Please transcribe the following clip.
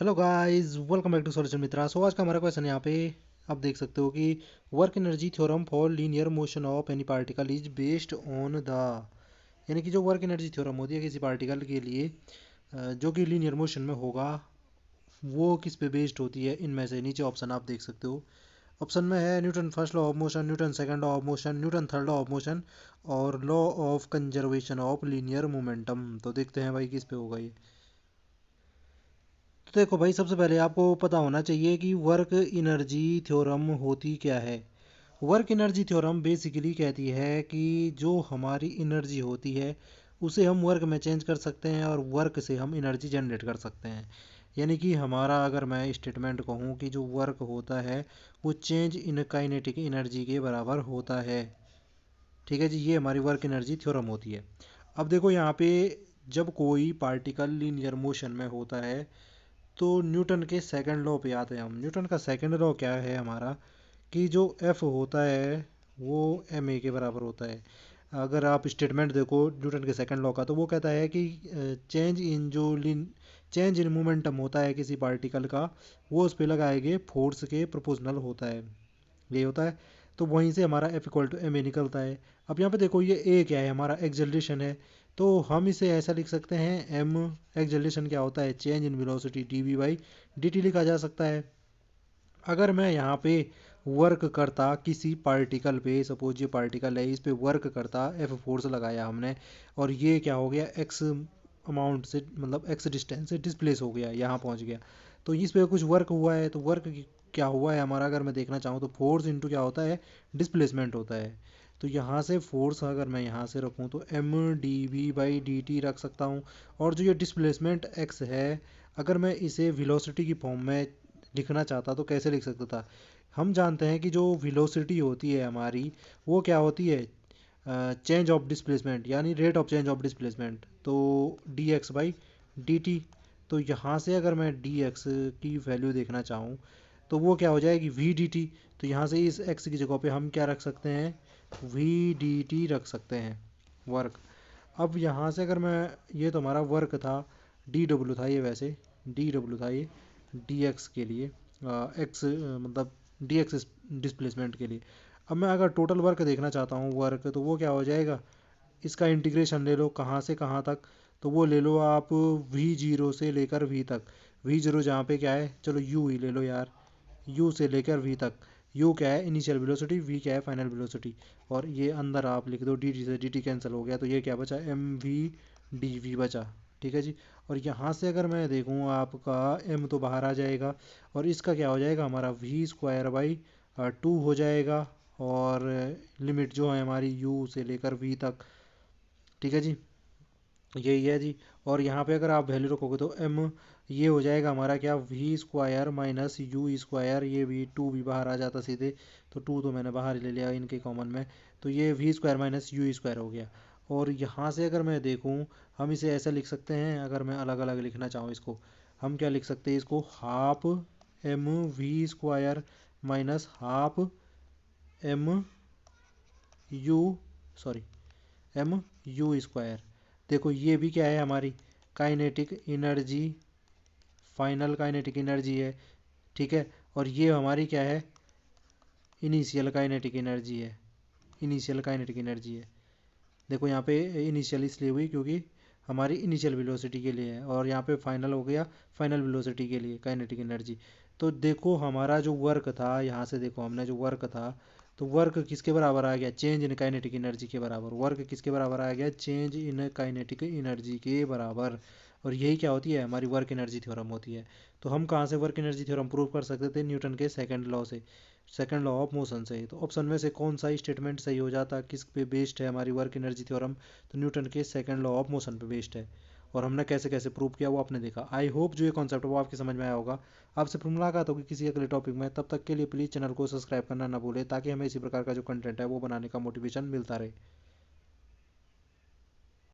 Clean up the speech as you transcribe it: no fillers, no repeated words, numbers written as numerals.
Hello guys, welcome back to solution Mitra. So आज का हमारा क्वेश्चन यहाँ पे आप देख सकते हो कि work energy theorem for linear motion of any particle is based on the, यानी कि जो वर्क एनर्जी थ्योरम होती है किसी पार्टिकल के लिए जो कि लीनियर मोशन में होगा, वो किस पे बेस्ड होती है। इनमें से नीचे ऑप्शन आप देख सकते हो। ऑप्शन में है Newton first law of motion, Newton second law of motion, Newton third law of motion और law of conservation of linear momentum. तो देखते हैं भाई किस पे होगा ये। तो देखो भाई, सबसे पहले आपको पता होना चाहिए कि वर्क एनर्जी थ्योरम होती क्या है। वर्क एनर्जी थ्योरम बेसिकली कहती है कि जो हमारी एनर्जी होती है उसे हम वर्क में चेंज कर सकते हैं और वर्क से हम एनर्जी जनरेट कर सकते हैं। यानी कि हमारा, अगर मैं स्टेटमेंट कहूँ कि जो वर्क होता है वो चेंज इन काइनेटिक एनर्जी के बराबर होता है। ठीक है जी, ये हमारी वर्क एनर्जी थ्योरम होती है। अब देखो यहाँ पे, जब कोई पार्टिकल लीनियर मोशन में होता है तो न्यूटन के सेकंड लॉ पे आते हैं हम। न्यूटन का सेकंड लॉ क्या है हमारा, कि जो एफ होता है वो एम ए के बराबर होता है। अगर आप स्टेटमेंट देखो न्यूटन के सेकंड लॉ का, तो वो कहता है कि चेंज इन मोमेंटम होता है किसी पार्टिकल का, वो उस पर लगाए गए फोर्स के प्रोपोर्शनल होता है। ये होता है। तो वहीं से हमारा F equal to M A निकलता है। अब यहाँ पे देखो, ये ए क्या है, हमारा एक्सेलरेशन है। तो हम इसे ऐसा लिख सकते हैं, एम एक्सेलरेशन क्या होता है, change in velocity D V by D T लिखा जा सकता है। अगर मैं यहाँ पे वर्क करता किसी पार्टिकल पे, सपोज ये पार्टिकल है, इस पे वर्क करता, एफ फोर्स लगाया हमने, और ये क्या हो गया, एक्स अमाउंट से, मतलब एक्स डिस्टेंस से डिस्प्लेस हो गया, यहाँ पहुँच गया। तो इस पे कुछ वर्क हुआ है, तो वर्क क्या हुआ है हमारा, अगर मैं देखना चाहूँ तो फोर्स इंटू क्या होता है, डिस्प्लेसमेंट होता है। तो यहाँ से फोर्स अगर मैं यहाँ से रखूँ तो M D V by D T रख सकता हूँ। और जो ये डिस्प्लेसमेंट एक्स है, अगर मैं इसे वेलोसिटी की फॉर्म में लिखना चाहता तो कैसे लिख सकता था। हम जानते हैं कि जो वेलोसिटी होती है हमारी, वो क्या होती है, चेंज ऑफ डिस्प्लेसमेंट, यानी rate of change of displacement. तो d x by D t. तो यहाँ से अगर मैं डी एक्स की वैल्यू देखना चाहूँ तो वो क्या हो जाएगी, वी डी टी। तो यहाँ से इस एक्स की जगह पे हम क्या रख सकते हैं, वी डी टी रख सकते हैं, वर्क। अब यहाँ से अगर मैं, ये तो हमारा वर्क था, डी डब्ल्यू था ये, वैसे डी डब्ल्यू था ये डी एक्स के लिए, एक्स मतलब डी एक्स डिस्प्लेसमेंट के लिए। अब मैं अगर टोटल वर्क देखना चाहता हूँ, वर्क, तो वो क्या हो जाएगा, इसका इंटीग्रेशन ले लो कहाँ से कहाँ तक। तो वो ले लो आप वी जीरो से लेकर वी तक। वी जीरो जहाँ पे क्या है, चलो यू ही ले लो यार, यू से लेकर वी तक। यू क्या है, इनिशियल वेलोसिटी, वी क्या है, फाइनल वेलोसिटी। और ये अंदर आप लिख दो, डी टी से डी टी कैंसिल हो गया, तो ये क्या बचा, एम वी डी वी बचा। ठीक है जी। और यहाँ से अगर मैं देखूँ आपका, एम तो बाहर आ जाएगा, और इसका क्या हो जाएगा, हमारा वी स्क्वायर बाई टू हो जाएगा। और लिमिट जो है हमारी यू से लेकर वी तक। ठीक है जी, यही है जी। और यहाँ पे अगर आप वैल्यू रखोगे तो एम, ये हो जाएगा हमारा क्या, V square minus U square, ये भी टू भी बाहर आ जाता सीधे, तो टू तो मैंने बाहर ही ले लिया इनके कॉमन में। तो ये V square minus U square हो गया। और यहाँ से अगर मैं देखूँ, हम इसे ऐसा लिख सकते हैं, अगर मैं अलग अलग लिखना चाहूँ इसको, हम क्या लिख सकते हैं इसको, half M V square minus half M U, sorry, M U square. देखो ये भी क्या है हमारी, kinetic energy, final kinetic energy है। ठीक है। और ये हमारी क्या है, इनिशियल काइनेटिक एनर्जी है, इनिशियल काइनेटिक एनर्जी है। देखो यहाँ पे इनिशियल इसलिए हुई क्योंकि हमारी इनिशियल वेलोसिटी के लिए है, और यहाँ पे फाइनल हो गया फाइनल वेलोसिटी के लिए काइनेटिक एनर्जी। तो देखो हमारा जो वर्क था, यहाँ से देखो हमने जो वर्क था, तो वर्क किसके बराबर आ गया, चेंज इन काइनेटिक एनर्जी के बराबर। वर्क किसके बराबर आ गया, चेंज इन काइनेटिक एनर्जी के बराबर। और यही क्या होती है, हमारी वर्क एनर्जी थ्योरम होती है। तो हम कहाँ से वर्क एनर्जी थ्योरम प्रूव कर सकते थे, न्यूटन के सेकंड लॉ से, सेकंड लॉ ऑफ मोशन से। तो ऑप्शन में से कौन सा स्टेटमेंट सही हो जाता, किस पे बेस्ड है हमारी वर्क एनर्जी थ्योरम, तो न्यूटन के सेकंड लॉ ऑफ मोशन पे बेस्ड है। और हमने कैसे कैसे प्रूव किया वो आपने देखा। आई होप जो ये कॉन्सेप्ट वो आपकी समझ में आया होगा। आपसे फिर मुलाकात होगी किसी अगले टॉपिक में, तब तक के लिए प्लीज़ चैनल को सब्सक्राइब करना ना भूलें, ताकि हमें इसी प्रकार का जो कंटेंट है वो बनाने का मोटिवेशन मिलता रहे।